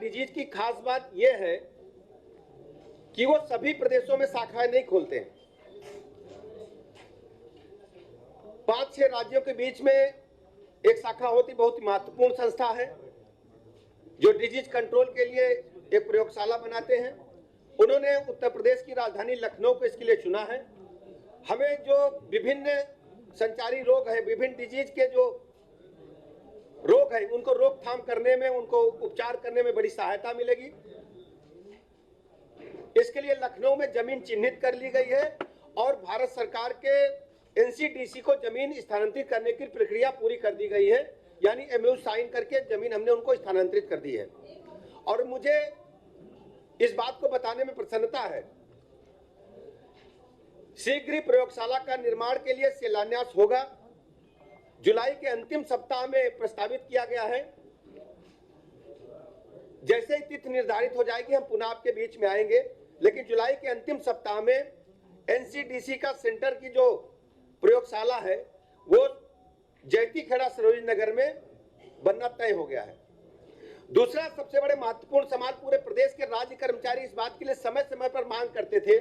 Disease की खास बात यह है कि वो सभी प्रदेशों में शाखाएं नहीं खोलते हैं। 5-6 राज्यों के बीच में एक शाखा होती, बहुत ही महत्वपूर्ण संस्था है जो डिजीज कंट्रोल के लिए एक प्रयोगशाला बनाते हैं। उन्होंने उत्तर प्रदेश की राजधानी लखनऊ को इसके लिए चुना है। हमें जो विभिन्न संचारी रोग है, विभिन्न डिजीज के जो रोग है, उनको रोकथाम करने में, उनको उपचार करने में बड़ी सहायता मिलेगी। इसके लिए लखनऊ में जमीन चिन्हित कर ली गई है और भारत सरकार के एनसीडीसी को जमीन स्थानांतरित करने की प्रक्रिया पूरी कर दी गई है, यानी एमओयू साइन करके जमीन हमने उनको स्थानांतरित कर दी है। और मुझे इस बात को बताने में प्रसन्नता है, शीघ्र ही प्रयोगशाला का निर्माण के लिए शिलान्यास होगा। जुलाई के अंतिम सप्ताह में प्रस्तावित किया गया है। जैसे ही तिथि निर्धारित हो जाएगी हम पुनः आपके बीच में आएंगे, लेकिन जुलाई के अंतिम सप्ताह में एनसीडीसी का सेंटर की जो प्रयोगशाला है वो जयती खेड़ा सरोजिनी नगर में बनना तय हो गया है। दूसरा सबसे बड़े महत्वपूर्ण सवाल, पूरे प्रदेश के राज्य कर्मचारी इस बात के लिए समय समय पर मांग करते थे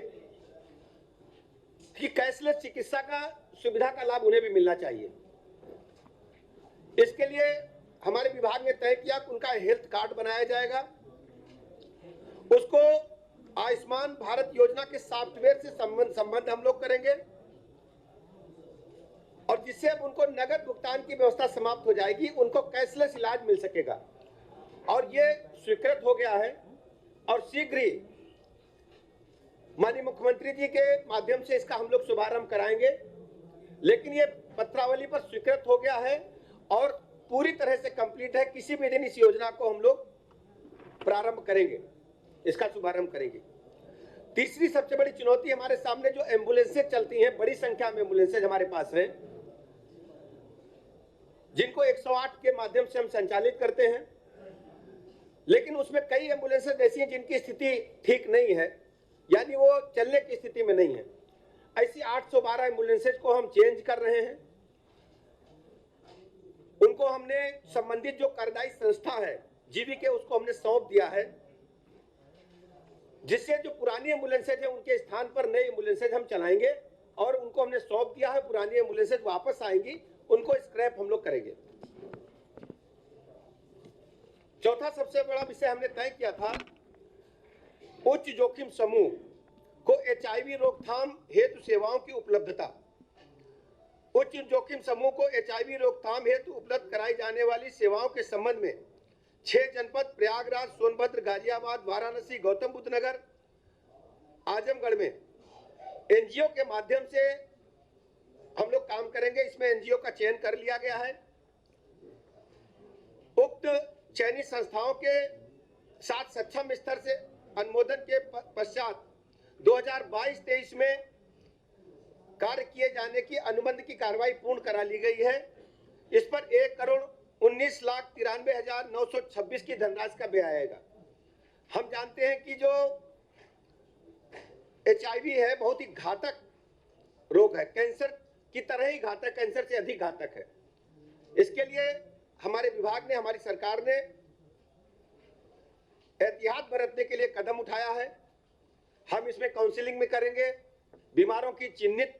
कि कैशलेस चिकित्सा का सुविधा का लाभ उन्हें भी मिलना चाहिए। इसके लिए हमारे विभाग ने तय किया कि उनका हेल्थ कार्ड बनाया जाएगा, उसको आयुष्मान भारत योजना के सॉफ्टवेयर से संबंध हम लोग करेंगे और जिससे अब उनको नगद भुगतान की व्यवस्था समाप्त हो जाएगी, उनको कैशलेस इलाज मिल सकेगा। और ये स्वीकृत हो गया है और शीघ्र ही माननीय मुख्यमंत्री जी के माध्यम से इसका हम लोग शुभारंभ कराएंगे। लेकिन ये पत्रावली पर स्वीकृत हो गया है और पूरी तरह से कंप्लीट है। किसी भी दिन इस योजना को हम लोग प्रारंभ करेंगे, इसका शुभारंभ करेंगे। तीसरी सबसे बड़ी चुनौती हमारे सामने जो एम्बुलेंसेज चलती हैं, बड़ी संख्या में एम्बुलेंसेज हमारे पास हैं, जिनको 108 के माध्यम से हम संचालित करते हैं, लेकिन उसमें कई एम्बुलेंसेज ऐसी हैं जिनकी स्थिति ठीक नहीं है, यानी वो चलने की स्थिति में नहीं है। ऐसी 812 एम्बुलेंसेज को हम चेंज कर रहे हैं। उनको हमने संबंधित जो कार्यदायी संस्था है जीवीके, उसको हमने सौंप दिया है, जिससे जो पुरानी एम्बुलेंसेज है उनके स्थान पर नई एम्बुलेंसेज हम चलाएंगे और उनको हमने सौंप दिया है। पुरानी एम्बुलेंसेज वापस आएंगी, उनको स्क्रैप हम लोग करेंगे। चौथा सबसे बड़ा विषय हमने तय किया था, उच्च जोखिम समूह को एचआईवी रोकथाम हेतु सेवाओं की उपलब्धता। उच्च जोखिम समूह को एचआईवी रोकथाम हेतु उपलब्ध कराई जाने वाली सेवाओं के संबंध में 6 जनपद प्रयागराज, सोनभद्र, गाजियाबाद, वाराणसी, गौतम बुद्ध नगर, आजमगढ़ में एनजीओ के माध्यम से हम लोग काम करेंगे। इसमें एनजीओ का चयन कर लिया गया है। उक्त चयनित संस्थाओं के साथ सक्षम स्तर से अनुमोदन के पश्चात 2022-23 में कार्य किए जाने की अनुबंध की कार्रवाई पूर्ण करा ली गई है। इस पर 1,19,93,926 की धनराशि का व्यय आएगा। हम जानते हैं कि जो एचआईवी है बहुत ही घातक रोग है, कैंसर की तरह ही घातक, कैंसर से अधिक घातक है। इसके लिए हमारे विभाग ने, हमारी सरकार ने एहतियात बरतने के लिए कदम उठाया है। हम इसमें काउंसलिंग भी करेंगे, बीमारों की चिन्हित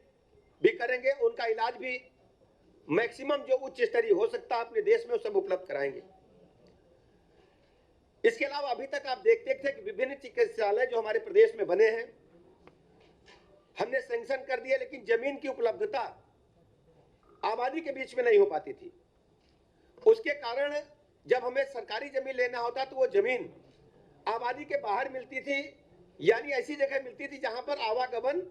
भी करेंगे, उनका इलाज भी मैक्सिमम जो उच्च स्तरीय हो सकता है अपने देश में वो सब उपलब्ध कराएंगे। इसके अलावा अभी तक आप देखते थे कि विभिन्न चिकित्सालय जो हमारे प्रदेश में बने हैं हमने सैंक्शन कर दिया, लेकिन जमीन की उपलब्धता आबादी के बीच में नहीं हो पाती थी। उसके कारण जब हमें सरकारी जमीन लेना होता तो वो जमीन आबादी के बाहर मिलती थी, यानी ऐसी जगह मिलती थी जहां पर आवागमन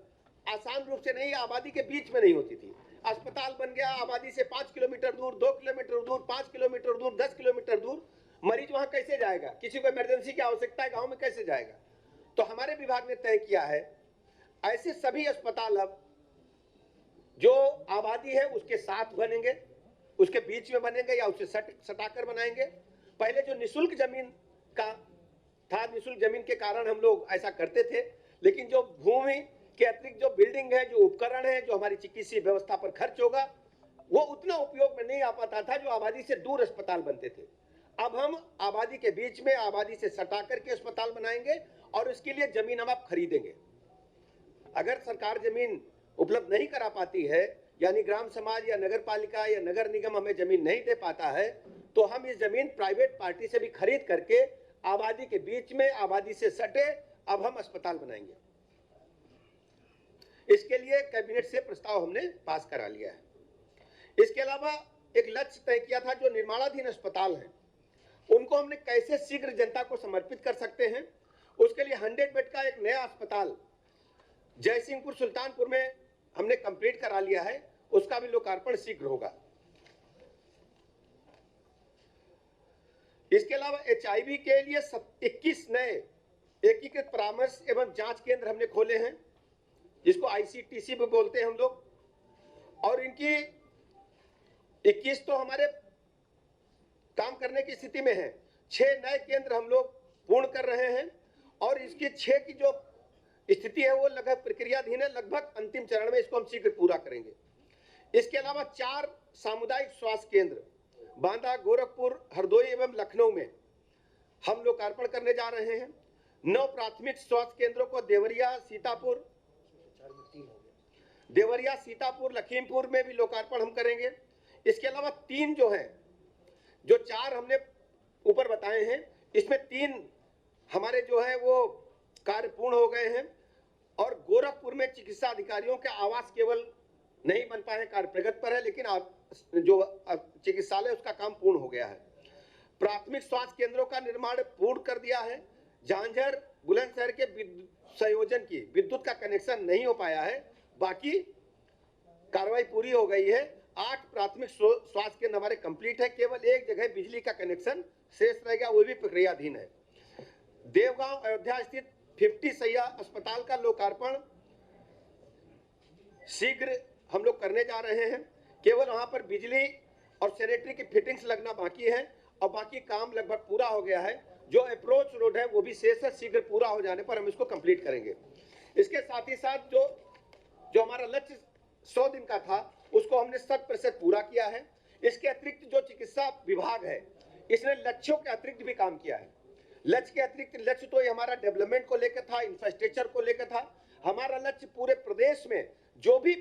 आसान रूप से नहीं, आबादी के बीच में नहीं होती थी। अस्पताल बन गया आबादी से 5 किलोमीटर दूर, 2 किलोमीटर दूर, 5 किलोमीटर दूर, 10 किलोमीटर दूर, मरीज वहां कैसे जाएगा? किसी को इमरजेंसी की आवश्यकता है, गांव में कैसे जाएगा? तो हमारे विभाग ने तय किया है ऐसे सभी अस्पताल अब जो आबादी है उसके साथ बनेंगे, उसके बीच में बनेंगे या उससे सटाकर बनाएंगे। पहले जो निःशुल्क जमीन का था, निःशुल्क जमीन के कारण हम लोग ऐसा करते थे, लेकिन जो भूमि के अतिरिक्त जो बिल्डिंग है, जो उपकरण है, जो हमारी चिकित्सीय व्यवस्था पर खर्च होगा, वो उतना उपयोग में नहीं आ पाता था जो आबादी से दूर अस्पताल बनते थे। अब हम आबादी के बीच में, आबादी से सटा करके अस्पताल बनाएंगे और इसके लिए जमीन हम आप खरीदेंगे। अगर सरकार जमीन उपलब्ध नहीं करा पाती है, यानी ग्राम समाज या नगर पालिका या नगर निगम हमें जमीन नहीं दे पाता है, तो हम इस जमीन प्राइवेट पार्टी से भी खरीद करके आबादी के बीच में, आबादी से सटे, अब हम अस्पताल बनाएंगे। इसके लिए कैबिनेट से प्रस्ताव हमने पास करा लिया है। इसके अलावा एक लक्ष्य तय किया था, जो निर्माणाधीन अस्पताल हैं उनको हमने कैसे शीघ्र जनता को समर्पित कर सकते हैं। उसके लिए 100 बेड का एक नया अस्पताल जयसिंहपुर सुल्तानपुर में हमने कंप्लीट करा लिया है, उसका भी लोकार्पण शीघ्र होगा। इसके अलावा HIV के लिए 21 नए एकीकृत परामर्श एवं जांच केंद्र हमने खोले हैं, जिसको ICTC भी बोलते हैं हम लोग, और इनकी 21 तो हमारे काम करने की स्थिति में है, 6 नए केंद्र हम लोग पूर्ण कर रहे हैं और इसकी 6 की जो स्थिति है वो लगभग प्रक्रियाधीन है, लगभग अंतिम चरण में, इसको हम शीघ्र पूरा करेंगे। इसके अलावा 4 सामुदायिक स्वास्थ्य केंद्र बांदा, गोरखपुर, हरदोई एवं लखनऊ में हम लोकार्पण करने जा रहे हैं। 9 प्राथमिक स्वास्थ्य केंद्रों को देवरिया, सीतापुर, लखीमपुर में भी लोकार्पण हम करेंगे। इसके अलावा 3 जो है, जो 4 हमने ऊपर बताए हैं, इसमें 3 हमारे जो है वो कार्य पूर्ण हो गए हैं और गोरखपुर में चिकित्सा अधिकारियों के आवास केवल नहीं बन पाए, कार्य प्रगति पर है, लेकिन जो चिकित्सालय उसका काम पूर्ण हो गया है। प्राथमिक स्वास्थ्य केंद्रों का निर्माण पूर्ण कर दिया है। झांझर, बुलंदशहर के संयोजन की विद्युत का कनेक्शन नहीं हो पाया है, बाकी कार्रवाई पूरी हो गई है। 8 प्राथमिक स्वास्थ्य केंद्र हमारे कंप्लीट है, केवल एक जगह बिजली का कनेक्शन शेष रह गया, वो भी प्रक्रियाधीन है। देवगांव अयोध्या स्थित 50 सैया अस्पताल का लोकार्पण शीघ्र हम लोग करने जा रहे हैं। केवल वहां पर बिजली और सैनिटरी की फिटिंग्स लगना बाकी है और बाकी काम लगभग पूरा हो गया है। जो अप्रोच रोड है वो भी शेष है, शीघ्र पूरा हो जाने पर हम इसको कंप्लीट करेंगे। इसके साथ ही साथ जो हमारा लक्ष्य 100 दिन का था, उसको हमने 100% पूरा किया है। इसके अतिरिक्त जो चिकित्सा विभाग है, इसने लक्ष्यों के अतिरिक्त भी काम किया है। लक्ष्य के अतिरिक्त लक्ष्य तो ये हमारा डेवलपमेंट को लेकर था, इंफ्रास्ट्रक्चर को लेकर था। हमारा लक्ष्य पूरे प्रदेश में जो भी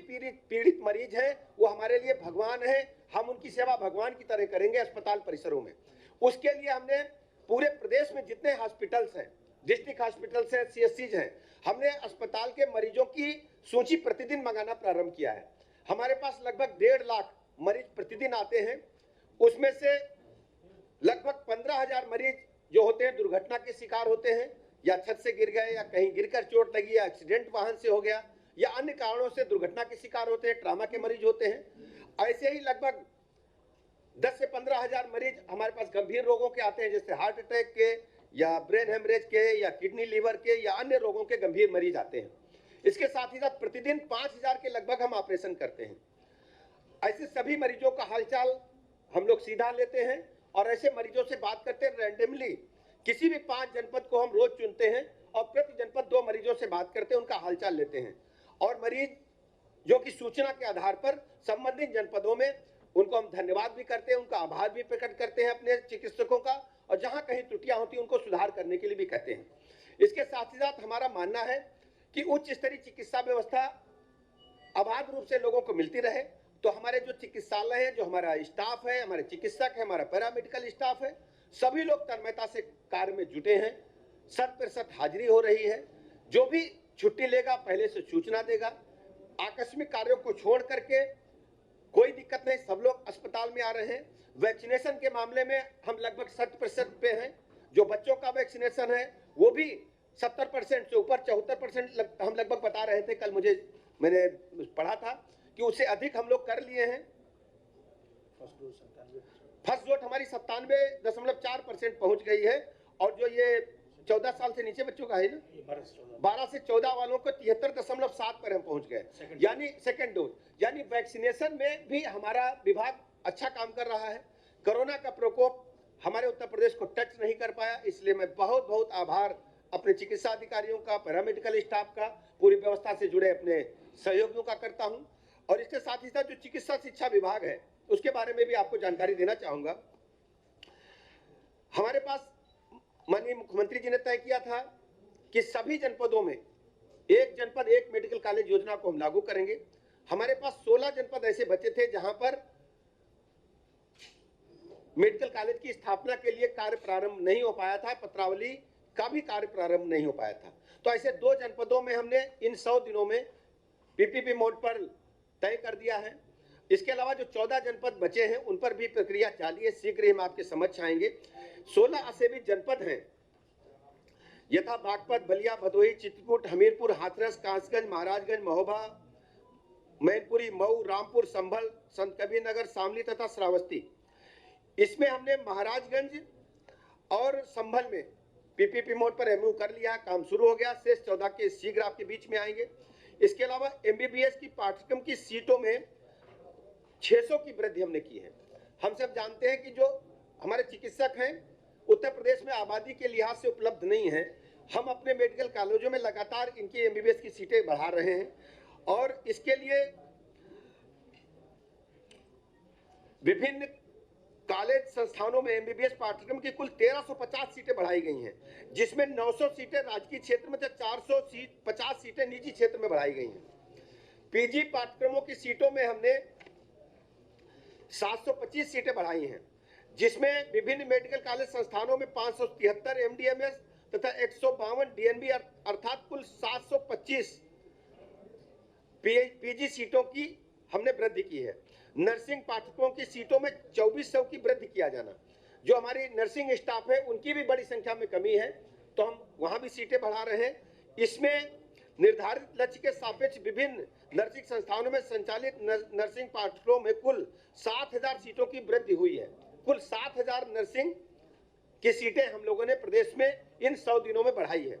पीड़ित मरीज है वो हमारे लिए भगवान है, हम उनकी सेवा भगवान की तरह करेंगे अस्पताल परिसरों में। उसके लिए हमने पूरे प्रदेश में जितने हॉस्पिटल्स हैं, डिस्ट्रिक्ट हॉस्पिटल्स हैं, CSCs हैं, हमने अस्पताल के मरीजों की सूची प्रतिदिन मंगाना प्रारंभ किया है। हमारे पास लगभग 1.5 लाख मरीज प्रतिदिन आते हैं, उसमें से लगभग 15,000 मरीज जो होते हैं दुर्घटना के शिकार होते हैं, या छत से गिर गए, या कहीं गिरकर चोट लगी, या एक्सीडेंट वाहन से हो गया, या अन्य कारणों से दुर्घटना के शिकार होते हैं, ट्रामा के मरीज होते हैं। ऐसे ही लगभग 10 से 15,000 मरीज हमारे पास गंभीर रोगों के आते हैं, जैसे हार्ट अटैक के, या ब्रेन हेमरेज के, या किडनी लीवर के, या अन्य रोगों के गंभीर मरीज आते हैं। इसके साथ ही साथ प्रतिदिन 5,000 के लगभग हम ऑपरेशन करते हैं। ऐसे सभी मरीजों का हालचाल हम लोग सीधा लेते हैं और ऐसे मरीजों से बात करते हैं रैंडमली। किसी भी 5 जनपद को हम रोज चुनते हैं और प्रति जनपद 2 मरीजों से बात करते हैं, उनका हालचाल लेते हैं और मरीज जो कि सूचना के आधार पर संबंधित जनपदों में उनको हम धन्यवाद भी करते हैं, उनका आभार भी प्रकट करते हैं अपने चिकित्सकों का, और जहां कहीं त्रुटियां होती हैं उनको सुधार करने के लिए भी कहते हैं। इसके साथ ही साथ हमारा मानना है कि उच्च स्तरीय चिकित्सा व्यवस्था अबाध रूप से लोगों को मिलती रहे, तो हमारे जो चिकित्सालय है, जो हमारा स्टाफ है, हमारे चिकित्सक है, हमारा पैरामेडिकल स्टाफ है, सभी लोग तन्मयता से कार्य में जुटे हैं। 100% हाजिरी हो रही है। जो भी छुट्टी लेगा पहले से सूचना देगा। आकस्मिक कार्यों को छोड़ करके कोई दिक्कत नहीं, सब लोग अस्पताल में आ रहे हैं। वैक्सीनेशन के मामले में हम लगभग 100% पे हैं। जो बच्चों का वैक्सीनेशन है वो भी 70% से ऊपर 74% हम लगभग बता रहे थे, कल मैंने पढ़ा था कि उससे अधिक हम लोग कर लिए हैं। फर्स्ट डोज हमारी 97.4% पहुंच गई है, और जो ये 14 साल से नीचे बच्चों का है ना, 12 से 14 वालों को 73.7 पर हम पहुंच गए, यानी सेकेंड डोज। यानी वैक्सीनेशन में भी हमारा विभाग अच्छा काम कर रहा है। कोरोना का प्रकोप हमारे उत्तर प्रदेश को टच नहीं कर पाया, इसलिए मैं बहुत बहुत आभार अपने चिकित्सा अधिकारियों का, पैरामेडिकल स्टाफ का, पूरी व्यवस्था से जुड़े अपने सहयोगियों का करता हूं। और इसके साथ ही साथ जो चिकित्सा शिक्षा विभाग है उसके बारे में भी आपको जानकारी देना चाहूंगा। हमारे पास माननीय मुख्यमंत्री जी ने तय किया था कि सभी जनपदों में एक जनपद एक मेडिकल कॉलेज योजना को हम लागू करेंगे। हमारे पास 16 जनपद ऐसे बचे थे जहां पर मेडिकल कॉलेज की स्थापना के लिए कार्य प्रारंभ नहीं हो पाया था, पत्रावली का भी कार्य प्रारंभ नहीं हो पाया था। तो ऐसे 2 जनपदों में हमने इन 100 दिनों में पीपीपी मोड पर तय कर दिया है। इसके अलावा जो 14 जनपद बचे हैं उन पर भी प्रक्रिया जारी है, शीघ्र ही हम आपके समक्ष आएंगे। 16 असेवित जनपद हैं यथा बागपत, बलिया, भदोही, चित्रकूट, हमीरपुर, हाथरस, कासगंज, महाराजगंज, महोबा, मैनपुरी, मऊ, रामपुर, संभल, संत कबीर नगर, शामली तथा श्रावस्ती। इसमें हमने महाराजगंज और संभल में पीपीपी मोड पर एमयू कर लिया, काम शुरू हो गया। शेष 14 के शीघ्र आपके बीच में आएंगे। इसके अलावा एमबीबीएस की पाठ्यक्रम की सीटों में 600 की वृद्धि हमने की है। हम सब जानते हैं कि जो हमारे चिकित्सक हैं उत्तर प्रदेश में आबादी के लिहाज से उपलब्ध नहीं है। हम अपने मेडिकल कॉलेजों में लगातार इनकी एमबीबीएस की सीटें बढ़ा रहे हैं और इसके लिए विभिन्न कॉलेज संस्थानों में एमबीबीएस पाठ्यक्रम की कुल 1350 सीटें बढ़ाई गई हैं, जिसमें 900 सीटें राजकीय क्षेत्र में, 450 सीटें निजी क्षेत्र में बढ़ाई गई हैं। पीजी पाठ्यक्रमों की सीटों में हमने 725 सीटें बढ़ाई हैं, जिसमें विभिन्न मेडिकल कॉलेज संस्थानों में 573 एमडीएमएस तथा 152 डीएनबी अर्थात कुल 725 पीजी सीटों की हमने वृद्धि की है। नर्सिंग पाठकों की सीटों में 2400 की वृद्धि किया जाना। जो हमारी नर्सिंग स्टाफ है उनकी भी बड़ी संख्या में कमी है, तो हम वहां भी सीटें बढ़ा रहे हैं। इसमें निर्धारित लक्ष्य के सापेक्ष विभिन्न नर्सिंग संस्थानों में संचालित नर्सिंग पाठ्यक्रमों में कुल 7000 सीटों की वृद्धि हुई है। कुल 7000 नर्सिंग की सीटें हम लोगों ने प्रदेश में इन 100 दिनों में बढ़ाई है।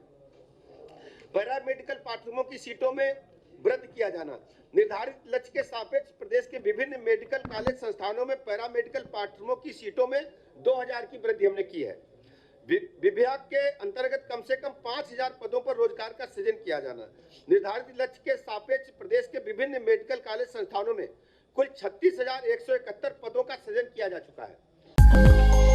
पैरा मेडिकल पाठ्यक्रमों की सीटों में वृद्धि किया जाना। निर्धारित लक्ष्य के सापेक्ष प्रदेश के विभिन्न मेडिकल कॉलेज संस्थानों में पैरा मेडिकल पाठ्यक्रमों की सीटों में 2000 की वृद्धि हमने की है। विभाग के अंतर्गत कम से कम 5000 पदों पर रोजगार का सृजन किया जाना। निर्धारित लक्ष्य के सापेक्ष प्रदेश के विभिन्न मेडिकल कॉलेज संस्थानों में कुल 36,171 पदों का सृजन किया जा चुका है।